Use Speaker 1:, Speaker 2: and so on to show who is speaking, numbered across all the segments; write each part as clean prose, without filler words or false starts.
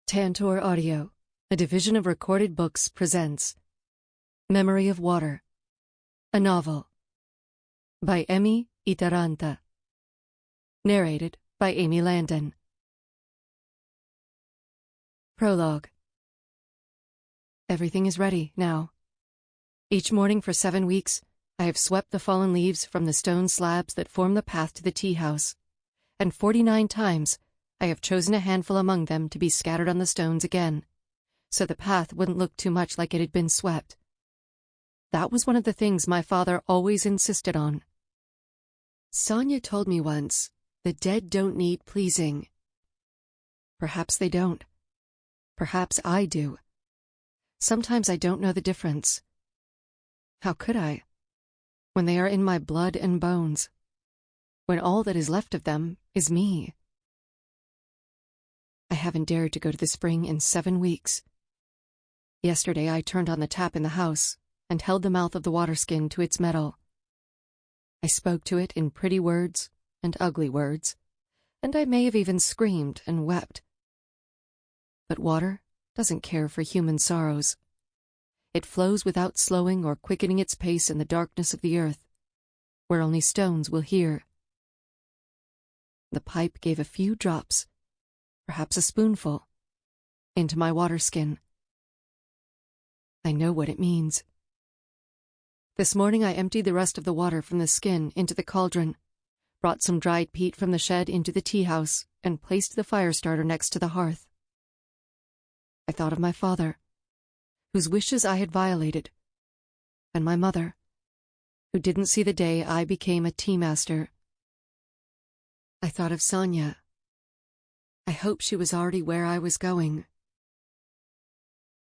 Speaker 1: Tantor Audio, a division of Recorded Books, presents Memory of Water, a novel, by Emmi Itäranta. Narrated by Landon. Prologue. Everything is ready now. Each morning for 7 weeks, I have swept the fallen leaves from the stone slabs that form the path to the tea house, and 49 times I have chosen a handful among them to be scattered on the stones again, so the path wouldn't look too much like it had been swept. That was one of the things my father always insisted on. Sonia told me once, the dead don't need pleasing. Perhaps they don't. Perhaps I do. Sometimes I don't know the difference. How could I, when they are in my blood and bones, when all that is left of them is me? I haven't dared to go to the spring in 7 weeks. Yesterday I turned on the tap in the house and held the mouth of the water skin to its metal. I spoke to it in pretty words and ugly words, and I may have even screamed and wept. But water doesn't care for human sorrows. It flows without slowing or quickening its pace in the darkness of the earth, where only stones will hear. The pipe gave a few drops, perhaps a spoonful, into my water skin. I know what it means. This morning I emptied the rest of the water from the skin into the cauldron, brought some dried peat from the shed into the tea house, and placed the fire starter next to the hearth. I thought of my father, whose wishes I had violated, and my mother, who didn't see the day I became a tea master. I thought of Sonia. I hoped she was already where I was going.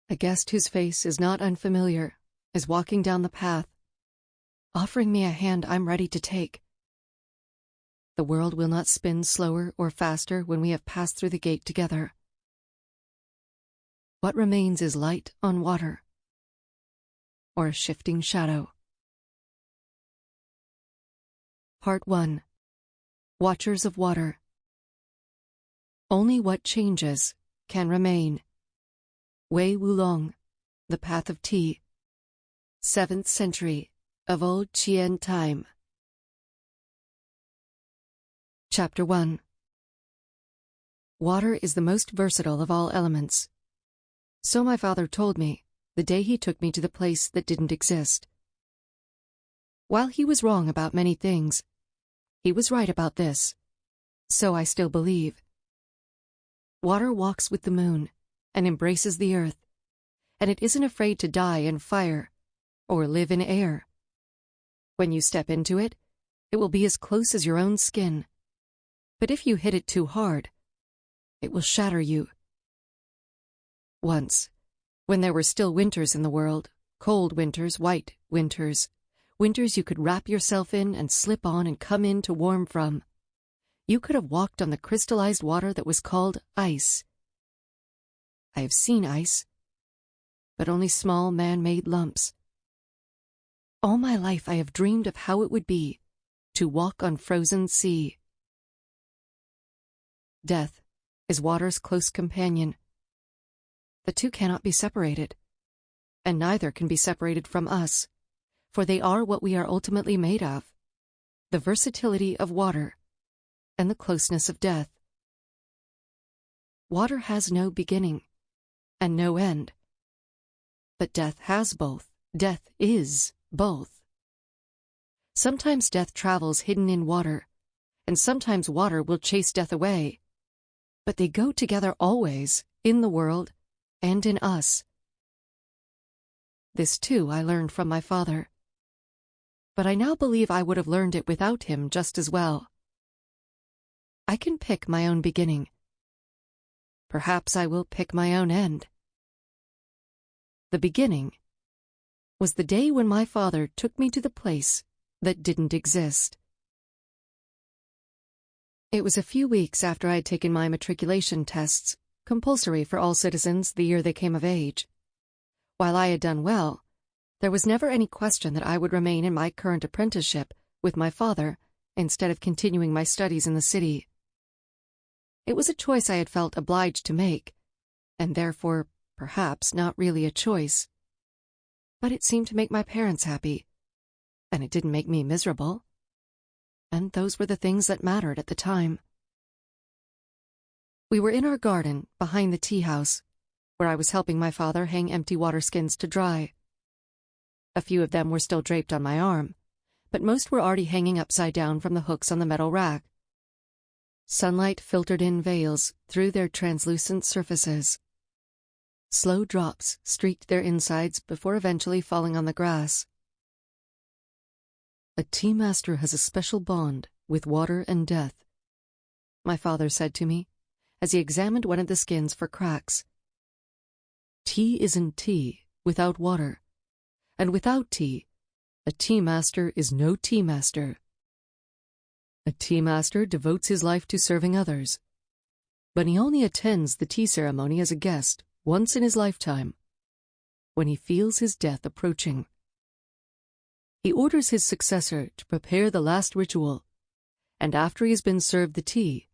Speaker 1: A guest whose face is not unfamiliar is walking down the path, offering me a hand I'm ready to take. The world will not spin slower or faster when we have passed through the gate together. What remains is light on water, or a shifting shadow. Part 1. Watchers of Water. Only what changes can remain. Wei Wulong, The Path of Tea. 7th century of old Qian time. Chapter 1. Water is the most versatile of all elements. So my father told me the day he took me to the place that didn't exist. While he was wrong about many things, he was right about this. So I still believe. Water walks with the moon and embraces the earth, and it isn't afraid to die in fire or live in air. When you step into it, it will be as close as your own skin. But if you hit it too hard, it will shatter you. Once, when there were still winters in the world, cold winters, white winters, winters you could wrap yourself in and slip on and come in to warm from, you could have walked on the crystallized water that was called ice. I have seen ice, but only small man-made lumps. All my life I have dreamed of how it would be to walk on frozen sea. Death is water's close companion. The two cannot be separated, and neither can be separated from us, for they are what we are ultimately made of, the versatility of water and the closeness of death. Water has no beginning and no end, but death has both. Death is both. Sometimes death travels hidden in water, and sometimes water will chase death away, but they go together always, in the world and in us. This too I learned from my father, but I now believe I would have learned it without him just as well. I can pick my own beginning. Perhaps I will pick my own end. The beginning was the day when my father took me to the place that didn't exist. It was a few weeks after I had taken my matriculation tests, compulsory for all citizens the year they came of age. While I had done well, there was never any question that I would remain in my current apprenticeship with my father instead of continuing my studies in the city. It was a choice I had felt obliged to make, and therefore, perhaps, not really a choice. But it seemed to make my parents happy, and it didn't make me miserable. And those were the things that mattered at the time. We were in our garden, behind the tea house, where I was helping my father hang empty water skins to dry. A few of them were still draped on my arm, but most were already hanging upside down from the hooks on the metal rack. Sunlight filtered in veils through their translucent surfaces. Slow drops streaked their insides before eventually falling on the grass. "A tea master has a special bond with water and death," my father said to me as he examined one of the skins for cracks. "Tea isn't tea without water, and without tea, a tea master is no tea master. A tea master devotes his life to serving others, but he only attends the tea ceremony as a guest once in his lifetime, when he feels his death approaching. He orders his successor to prepare the last ritual, and after he has been served the tea,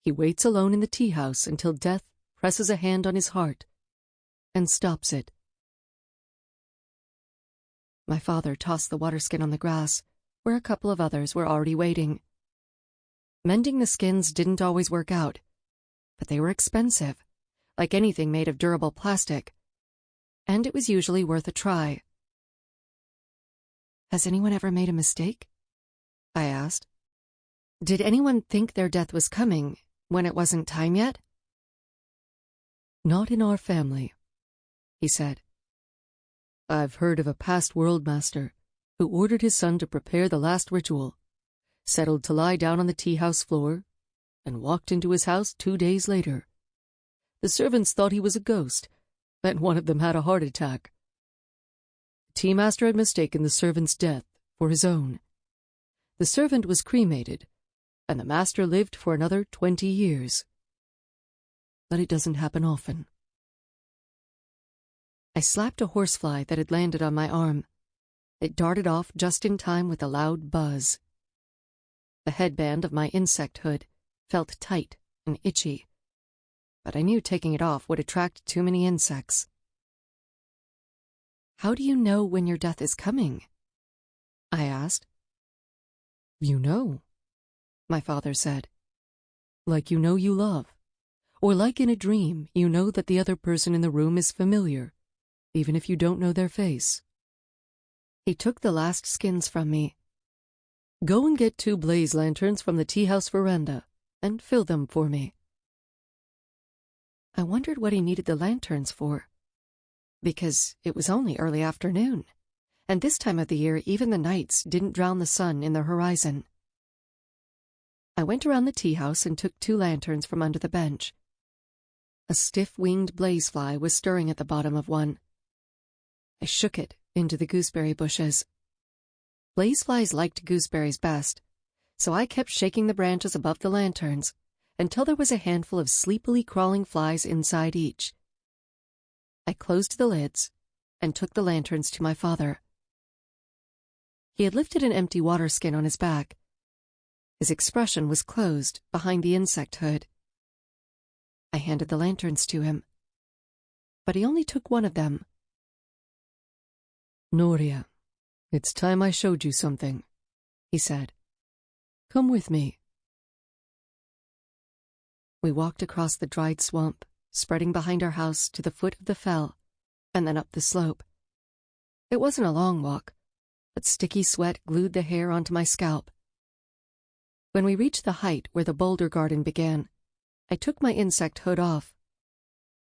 Speaker 1: he waits alone in the tea house until death presses a hand on his heart and stops it." My father tossed the water skin on the grass, where a couple of others were already waiting. Mending the skins didn't always work out, but they were expensive, like anything made of durable plastic, and it was usually worth a try. "Has anyone ever made a mistake?" I asked. "Did anyone think their death was coming when it wasn't time yet?" "Not in our family," he said. "I've heard of a past world master who ordered his son to prepare the last ritual, settled to lie down on the tea house floor, and walked into his house 2 days later. The servants thought he was a ghost, and one of them had a heart attack. The tea master had mistaken the servant's death for his own. The servant was cremated, and the master lived for another 20 years. But it doesn't happen often." I slapped a horsefly that had landed on my arm. It darted off just in time with a loud buzz. The headband of my insect hood felt tight and itchy, but I knew taking it off would attract too many insects. "How do you know when your death is coming?" I asked. "You know," my father said. "Like you know you love, or like in a dream you know that the other person in the room is familiar, even if you don't know their face." He took the last skins from me. "Go and get 2 blaze lanterns from the tea house veranda and fill them for me." I wondered what he needed the lanterns for, because it was only early afternoon, and this time of the year even the nights didn't drown the sun in the horizon. I went around the tea house and took 2 lanterns from under the bench. A stiff-winged blazefly was stirring at the bottom of one. I shook it into the gooseberry bushes. Blazeflies liked gooseberries best, so I kept shaking the branches above the lanterns until there was a handful of sleepily crawling flies inside each. I closed the lids and took the lanterns to my father. He had lifted an empty water skin on his back. His expression was closed behind the insect hood. I handed the lanterns to him, but he only took one of them. "Noria, it's time I showed you something," he said. "Come with me." We walked across the dried swamp, spreading behind our house to the foot of the fell, and then up the slope. It wasn't a long walk, but sticky sweat glued the hair onto my scalp. When we reached the height where the boulder garden began, I took my insect hood off.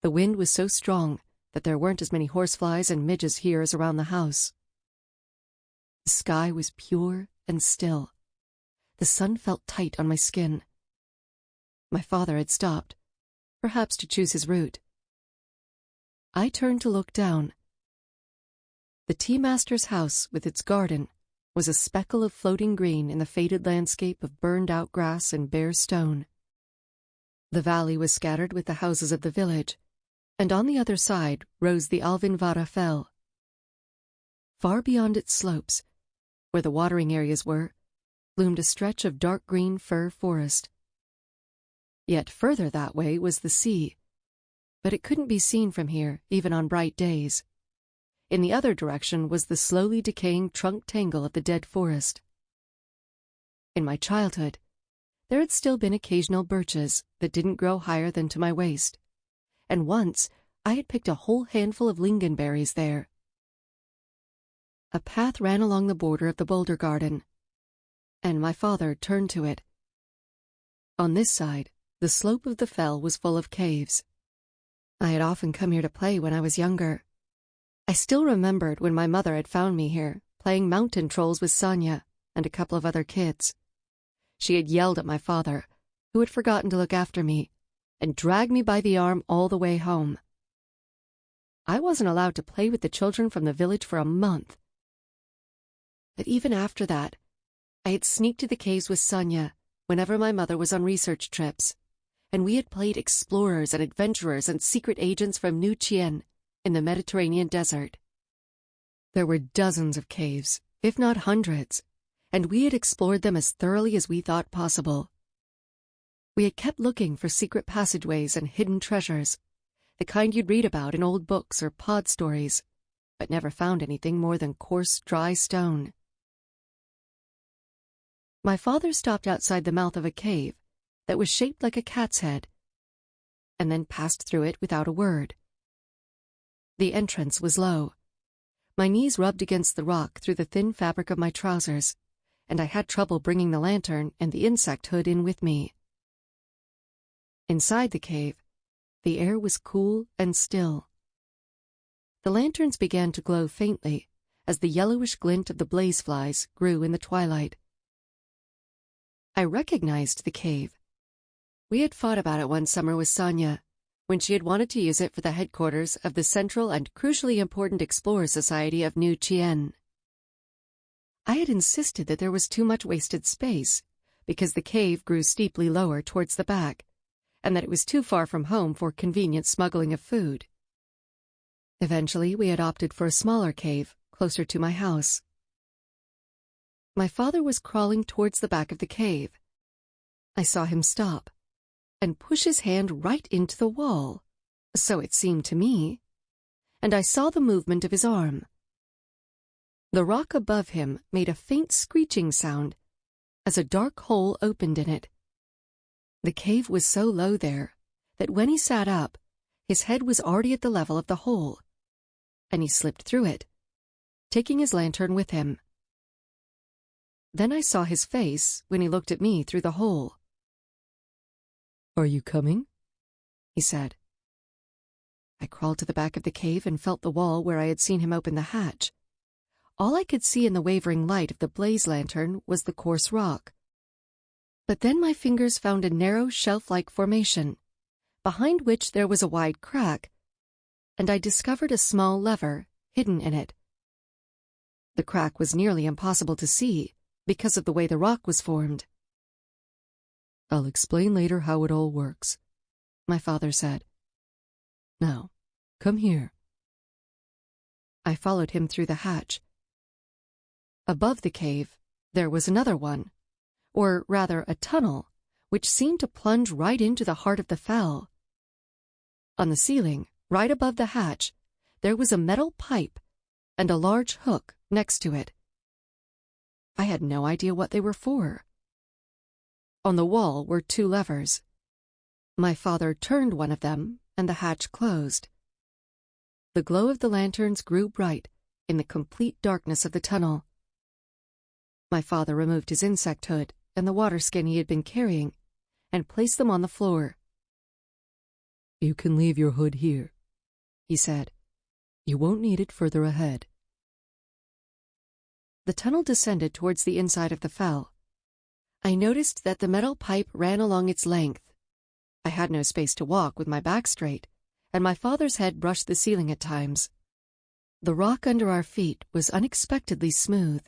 Speaker 1: The wind was so strong that there weren't as many horseflies and midges here as around the house. The sky was pure and still. The sun felt tight on my skin. My father had stopped, perhaps to choose his route. I turned to look down. The tea master's house with its garden was a speckle of floating green in the faded landscape of burned-out grass and bare stone. The valley was scattered with the houses of the village, and on the other side rose the Alvinvara fell. Far beyond its slopes, where the watering areas were, loomed a stretch of dark green fir forest. Yet further that way was the sea, but it couldn't be seen from here, even on bright days. In the other direction was the slowly decaying trunk tangle of the dead forest. In my childhood, there had still been occasional birches that didn't grow higher than to my waist, and once I had picked a whole handful of lingonberries there. A path ran along the border of the boulder garden, and my father turned to it. On this side, the slope of the fell was full of caves. I had often come here to play when I was younger. I still remembered when my mother had found me here, playing mountain trolls with Sonia and a couple of other kids. She had yelled at my father, who had forgotten to look after me, and dragged me by the arm all the way home. I wasn't allowed to play with the children from the village for a month. But even after that, I had sneaked to the caves with Sonia whenever my mother was on research trips, and we had played explorers and adventurers and secret agents from New Qian in the Mediterranean desert. There were dozens of caves, if not hundreds, and we had explored them as thoroughly as we thought possible. We had kept looking for secret passageways and hidden treasures, the kind you'd read about in old books or pod stories, but never found anything more than coarse, dry stone. My father stopped outside the mouth of a cave that was shaped like a cat's head, and then passed through it without a word. The entrance was low. My knees rubbed against the rock through the thin fabric of my trousers, and I had trouble bringing the lantern and the insect hood in with me. Inside the cave, the air was cool and still. The lanterns began to glow faintly as the yellowish glint of the blaze flies grew in the twilight. I recognized the cave. We had fought about it one summer with Sonia, when she had wanted to use it for the headquarters of the central and crucially important Explorer Society of New Qian. I had insisted that there was too much wasted space, because the cave grew steeply lower towards the back, and that it was too far from home for convenient smuggling of food. Eventually, we had opted for a smaller cave, closer to my house. My father was crawling towards the back of the cave. I saw him stop and push his hand right into the wall, so it seemed to me, and I saw the movement of his arm. The rock above him made a faint screeching sound as a dark hole opened in it. The cave was so low there that when he sat up, his head was already at the level of the hole, and he slipped through it, taking his lantern with him. Then I saw his face when he looked at me through the hole. "Are you coming?" he said. I crawled to the back of the cave and felt the wall where I had seen him open the hatch. All I could see in the wavering light of the blaze lantern was the coarse rock. But then my fingers found a narrow shelf-like formation, behind which there was a wide crack, and I discovered a small lever hidden in it. The crack was nearly impossible to see because of the way the rock was formed. "I'll explain later how it all works," my father said. "Now, come here." I followed him through the hatch. Above the cave, there was another one, or rather a tunnel, which seemed to plunge right into the heart of the fell. On the ceiling, right above the hatch, there was a metal pipe and a large hook next to it. I had no idea what they were for. On the wall were two levers. My father turned one of them, and the hatch closed. The glow of the lanterns grew bright in the complete darkness of the tunnel. My father removed his insect hood and the water skin he had been carrying, and placed them on the floor. "You can leave your hood here," he said. "You won't need it further ahead." The tunnel descended towards the inside of the fell. I noticed that the metal pipe ran along its length. I had no space to walk with my back straight, and my father's head brushed the ceiling at times. The rock under our feet was unexpectedly smooth.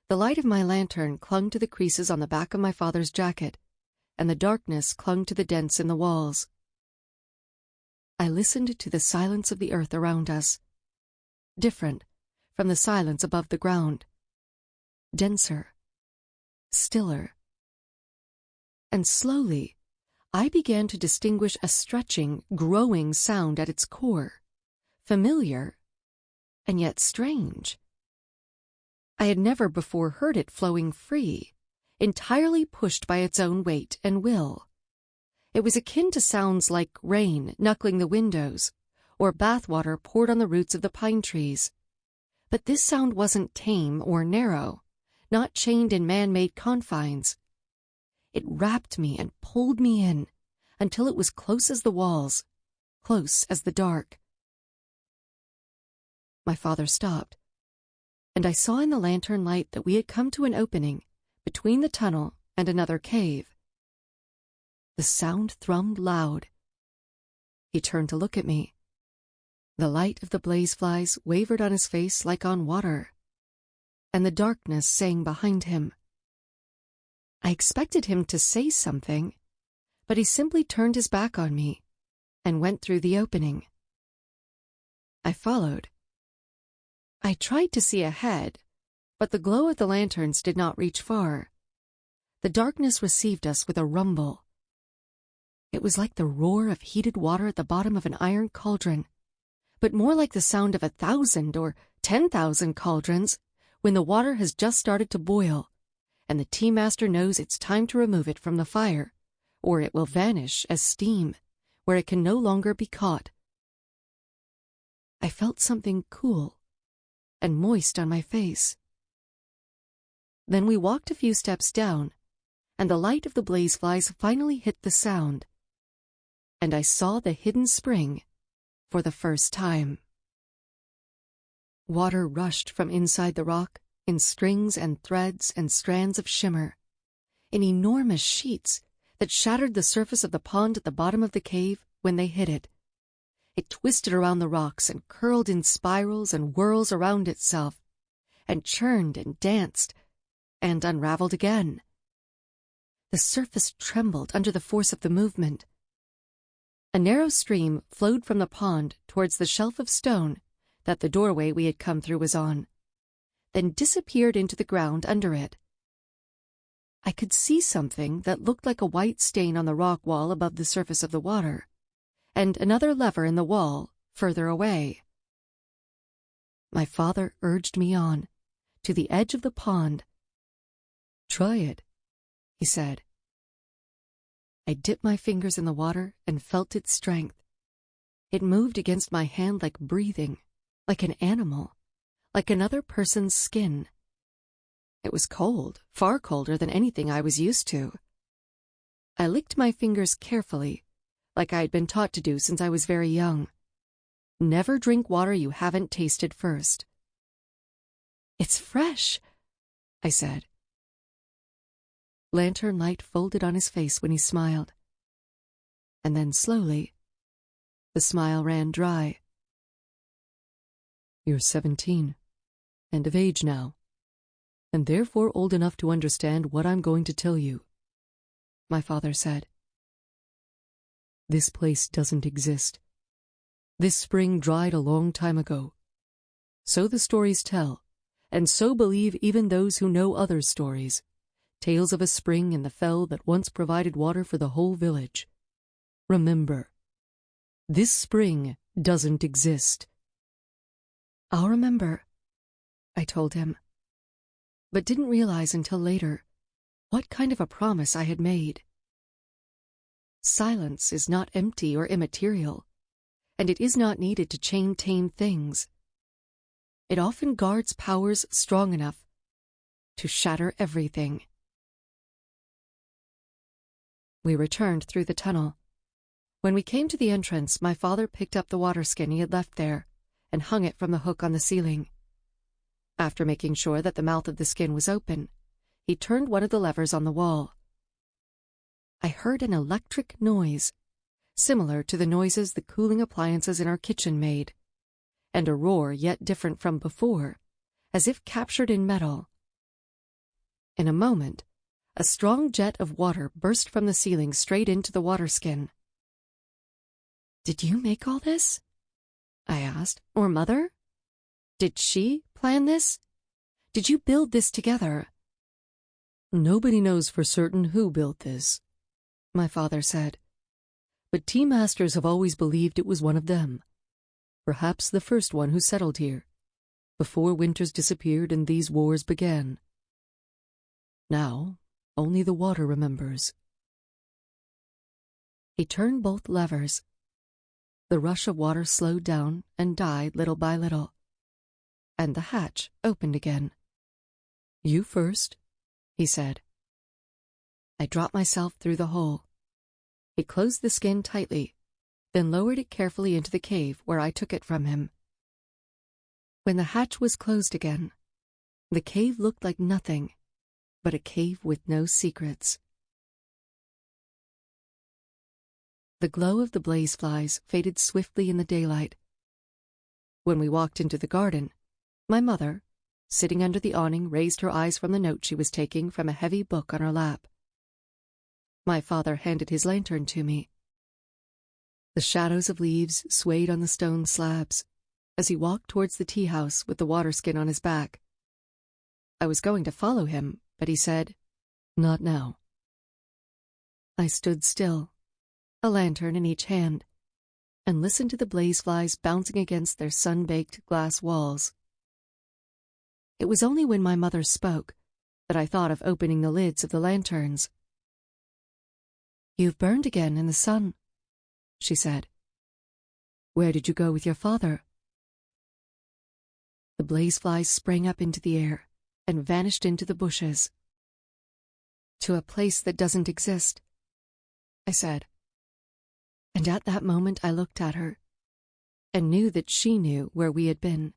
Speaker 1: The light of my lantern clung to the creases on the back of my father's jacket, and the darkness clung to the dents in the walls. I listened to the silence of the earth around us, different from the silence above the ground, denser, stiller. And slowly, I began to distinguish a stretching, growing sound at its core, familiar and yet strange. I had never before heard it flowing free, entirely pushed by its own weight and will. It was akin to sounds like rain knuckling the windows, or bathwater poured on the roots of the pine trees. But this sound wasn't tame or narrow, not chained in man-made confines. It wrapped me and pulled me in until it was close as the walls, close as the dark. My father stopped, and I saw in the lantern light that we had come to an opening between the tunnel and another cave. The sound thrummed loud. He turned to look at me. The light of the blaze flies wavered on his face like on water, and the darkness sang behind him. I expected him to say something, but he simply turned his back on me and went through the opening. I followed. I tried to see ahead, but the glow of the lanterns did not reach far. The darkness received us with a rumble. It was like the roar of heated water at the bottom of an iron cauldron, but more like the sound of 1,000 or 10,000 cauldrons when the water has just started to boil, and the tea master knows it's time to remove it from the fire, or it will vanish as steam, where it can no longer be caught. I felt something cool and moist on my face. Then we walked a few steps down, and the light of the blaze flies finally hit the sound, and I saw the hidden spring for the first time. Water rushed from inside the rock in strings and threads and strands of shimmer, in enormous sheets that shattered the surface of the pond at the bottom of the cave when they hit it. It twisted around the rocks and curled in spirals and whirls around itself, and churned and danced, and unraveled again. The surface trembled under the force of the movement. A narrow stream flowed from the pond towards the shelf of stone that the doorway we had come through was on, then disappeared into the ground under it. I could see something that looked like a white stain on the rock wall above the surface of the water, and another lever in the wall further away. My father urged me on, to the edge of the pond. "Try it," he said. I dipped my fingers in the water and felt its strength. It moved against my hand like breathing, like an animal, like another person's skin. It was cold, far colder than anything I was used to. I licked my fingers carefully, like I had been taught to do since I was very young. Never drink water you haven't tasted first. "It's fresh," I said. Lantern light folded on his face when he smiled. And then slowly, the smile ran dry. "You're 17, and of age now, and therefore old enough to understand what I'm going to tell you," my father said. "This place doesn't exist. This spring dried a long time ago. So the stories tell, and so believe even those who know other stories. Tales of a spring in the fell that once provided water for the whole village. Remember, this spring doesn't exist." "I'll remember," I told him, but didn't realize until later what kind of a promise I had made. Silence is not empty or immaterial, and it is not needed to chain tame things. It often guards powers strong enough to shatter everything. We returned through the tunnel. When we came to the entrance, my father picked up the water skin he had left there and hung it from the hook on the ceiling. After making sure that the mouth of the skin was open, he turned one of the levers on the wall. I heard an electric noise, similar to the noises the cooling appliances in our kitchen made, and a roar yet different from before, as if captured in metal. In a moment, a strong jet of water burst from the ceiling straight into the water skin. "Did you make all this?" I asked. "Or Mother? Did she plan this? Did you build this together?" "Nobody knows for certain who built this," my father said, but tea masters have always believed it was one of them. Perhaps the first one who settled here, before winters disappeared and these wars began. Now, only the water remembers. He turned both levers. The rush of water slowed down and died little by little, and the hatch opened again. "You first," he said. I dropped myself through the hole. He closed the skin tightly, then lowered it carefully into the cave where I took it from him. When the hatch was closed again, the cave looked like nothing but a cave with no secrets. The glow of the blaze flies faded swiftly in the daylight. When we walked into the garden, my mother, sitting under the awning, raised her eyes from the note she was taking from a heavy book on her lap. My father handed his lantern to me. The shadows of leaves swayed on the stone slabs as he walked towards the tea house with the water skin on his back. I was going to follow him, but he said, "Not now." I stood still, a lantern in each hand, and listened to the blaze flies bouncing against their sun-baked glass walls. It was only when my mother spoke that I thought of opening the lids of the lanterns. "You've burned again in the sun," she said. "Where did you go with your father?" The blaze flies sprang up into the air and vanished into the bushes. "To a place that doesn't exist," I said. And at that moment I looked at her and knew that she knew where we had been,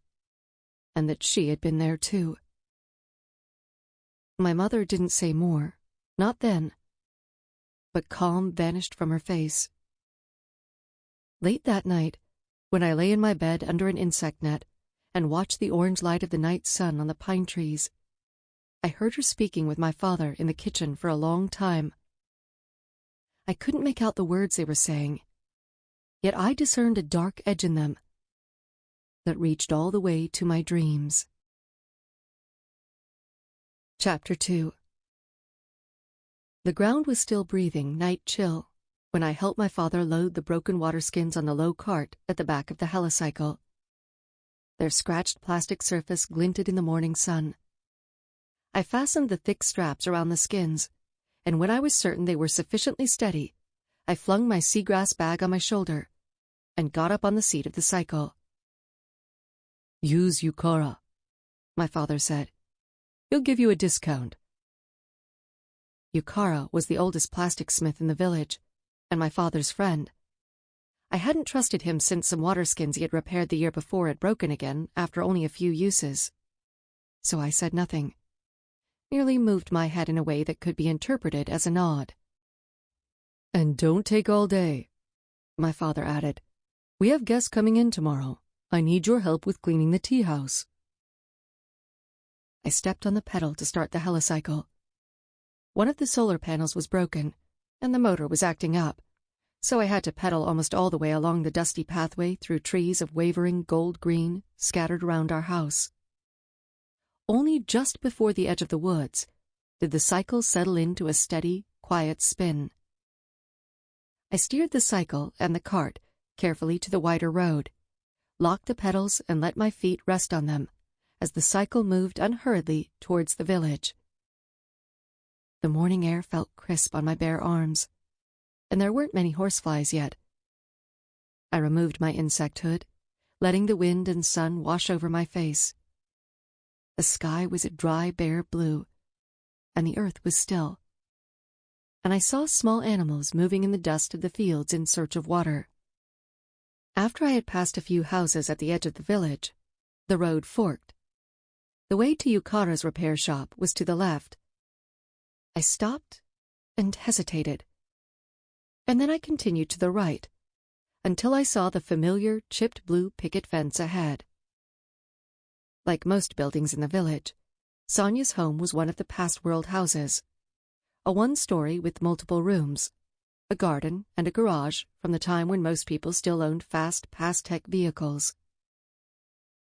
Speaker 1: and that she had been there too. My mother didn't say more, not then, but calm vanished from her face. Late that night, when I lay in my bed under an insect net and watched the orange light of the night sun on the pine trees, I heard her speaking with my father in the kitchen for a long time. I couldn't make out the words they were saying, yet I discerned a dark edge in them that reached all the way to my dreams. Chapter 2. The ground was still breathing night chill when I helped my father load the broken water skins on the low cart at the back of the helicycle. Their scratched plastic surface glinted in the morning sun. I fastened the thick straps around the skins, and when I was certain they were sufficiently steady, I flung my seagrass bag on my shoulder and got up on the seat of the cycle. "Use Yukara," my father said. "He'll give you a discount." Yukara was the oldest plastic smith in the village, and my father's friend. I hadn't trusted him since some water skins he had repaired the year before had broken again after only a few uses. So I said nothing, merely moved my head in a way that could be interpreted as a nod. "And don't take all day," my father added. "We have guests coming in tomorrow. I need your help with cleaning the tea house." I stepped on the pedal to start the helicycle. One of the solar panels was broken, and the motor was acting up, so I had to pedal almost all the way along the dusty pathway through trees of wavering gold-green scattered around our house. Only just before the edge of the woods did the cycle settle into a steady, quiet spin. I steered the cycle and the cart carefully to the wider road, locked the pedals and let my feet rest on them as the cycle moved unhurriedly towards the village. The morning air felt crisp on my bare arms, and there weren't many horseflies yet. I removed my insect hood, letting the wind and sun wash over my face. The sky was a dry, bare blue, and the earth was still, and I saw small animals moving in the dust of the fields in search of water. After I had passed a few houses at the edge of the village, the road forked. The way to Yukara's repair shop was to the left. I stopped and hesitated, and then I continued to the right, until I saw the familiar chipped blue picket fence ahead. Like most buildings in the village, Sonia's home was one of the past-world houses, a one-story with multiple rooms, a garden and a garage from the time when most people still owned fast, past-tech vehicles.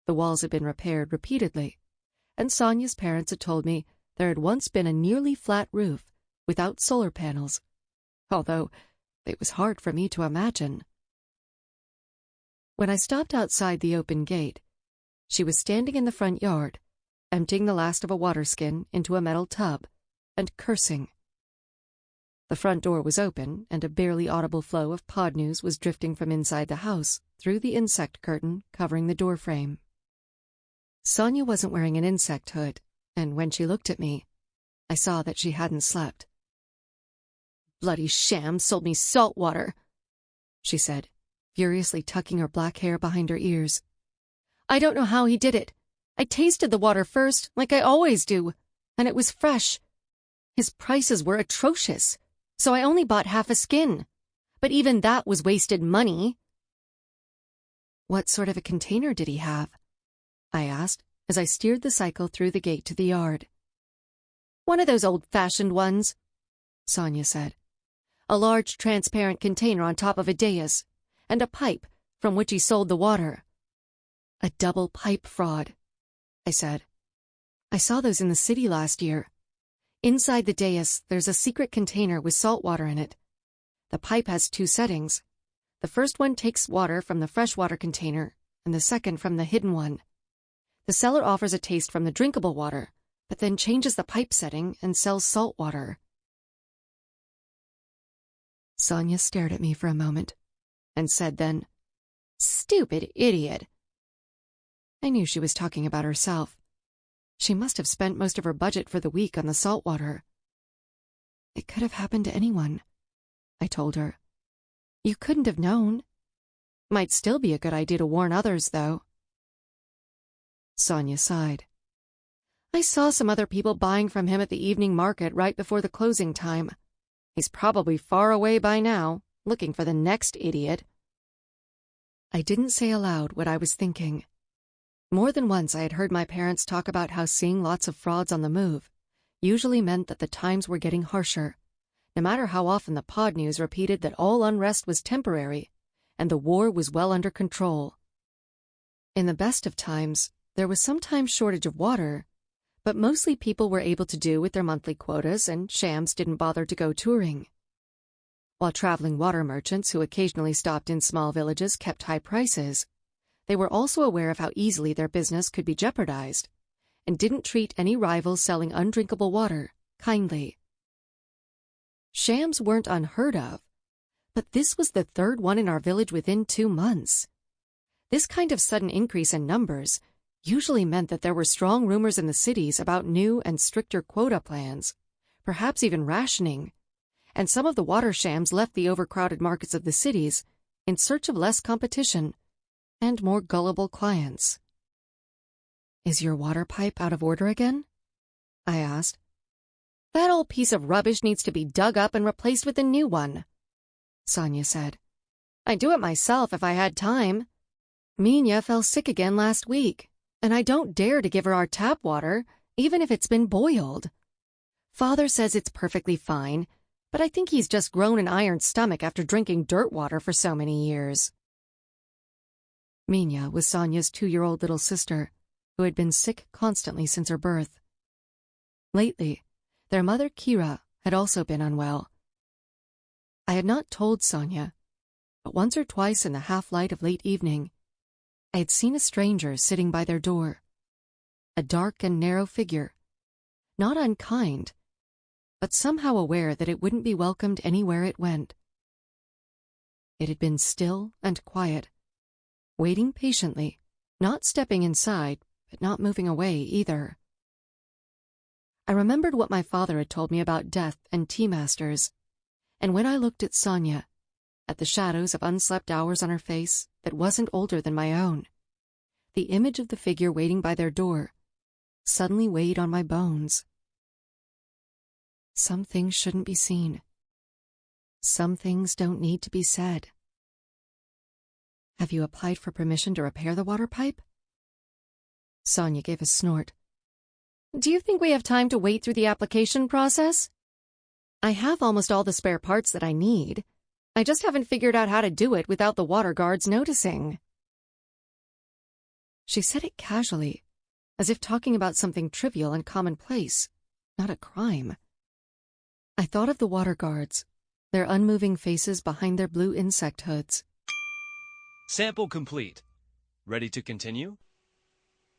Speaker 1: The walls had been repaired repeatedly, and Sonia's parents had told me there had once been a nearly flat roof without solar panels, although It was hard for me to imagine. When I stopped outside the open gate, she was standing in the front yard, emptying the last of a water skin into a metal tub, and cursing. The front door was open, and a barely audible flow of pod news was drifting from inside the house through the insect curtain covering the doorframe. Sonia wasn't wearing an insect hood, and when she looked at me, I saw that she hadn't slept. "Bloody sham sold me salt water," she said, furiously tucking her black hair behind her ears. "I don't know how he did it. I tasted the water first, like I always do, and it was fresh. His prices were atrocious, so I only bought half a skin. But even that was wasted money." "What sort of a container did he have?" I asked, as I steered the cycle through the gate to the yard. "One of those old-fashioned ones," Sonia said. "A large transparent container on top of a dais, and a pipe from which he sold the water." "A double pipe fraud," I said. "I saw those in the city last year. Inside the dais, there's a secret container with salt water in it. The pipe has 2 settings. The first one takes water from the freshwater container, and the second from the hidden one. The seller offers a taste from the drinkable water, but then changes the pipe setting and sells salt water." Sonia stared at me for a moment, and said then, "Stupid idiot." I knew she was talking about herself. She must have spent most of her budget for the week on the salt water. "It could have happened to anyone," I told her. "You couldn't have known. Might still be a good idea to warn others, though." Sonia sighed. "I saw some other people buying from him at the evening market right before the closing time. He's probably far away by now, looking for the next idiot." I didn't say aloud what I was thinking. More than once I had heard my parents talk about how seeing lots of frauds on the move usually meant that the times were getting harsher, no matter how often the pod news repeated that all unrest was temporary and the war was well under control. In the best of times, there was sometimes shortage of water, but mostly people were able to do with their monthly quotas and shams didn't bother to go touring. While traveling water merchants who occasionally stopped in small villages kept high prices, they were also aware of how easily their business could be jeopardized, and didn't treat any rivals selling undrinkable water kindly. Shams weren't unheard of, but this was the 3rd one in our village within 2 months. This kind of sudden increase in numbers usually meant that there were strong rumors in the cities about new and stricter quota plans, perhaps even rationing, and some of the water shams left the overcrowded markets of the cities in search of less competition and more gullible clients. "Is your water pipe out of order again?" I asked. "That old piece of rubbish needs to be dug up and replaced with a new one," Sonia said. "I'd do it myself if I had time. Mina fell sick again last week, and I don't dare to give her our tap water, even if it's been boiled. Father says it's perfectly fine, but I think he's just grown an iron stomach after drinking dirt water for so many years." Mina was Sonia's 2-year-old little sister, who had been sick constantly since her birth. Lately, their mother Kira had also been unwell. I had not told Sonia, but once or twice in the half-light of late evening, I had seen a stranger sitting by their door, a dark and narrow figure, not unkind, but somehow aware that it wouldn't be welcomed anywhere it went. It had been still and quiet, waiting patiently, not stepping inside, but not moving away either. I remembered what my father had told me about death and tea masters, and when I looked at Sonia, at the shadows of unslept hours on her face that wasn't older than my own, the image of the figure waiting by their door suddenly weighed on my bones. Some things shouldn't be seen. Some things don't need to be said. "Have you applied for permission to repair the water pipe?" Sonia gave a snort. "Do you think we have time to wait through the application process? I have almost all the spare parts that I need. I just haven't figured out how to do it without the water guards noticing." She said it casually, as if talking about something trivial and commonplace, not a crime. I thought of the water guards, their unmoving faces behind their blue insect hoods.
Speaker 2: Sample complete. Ready to continue?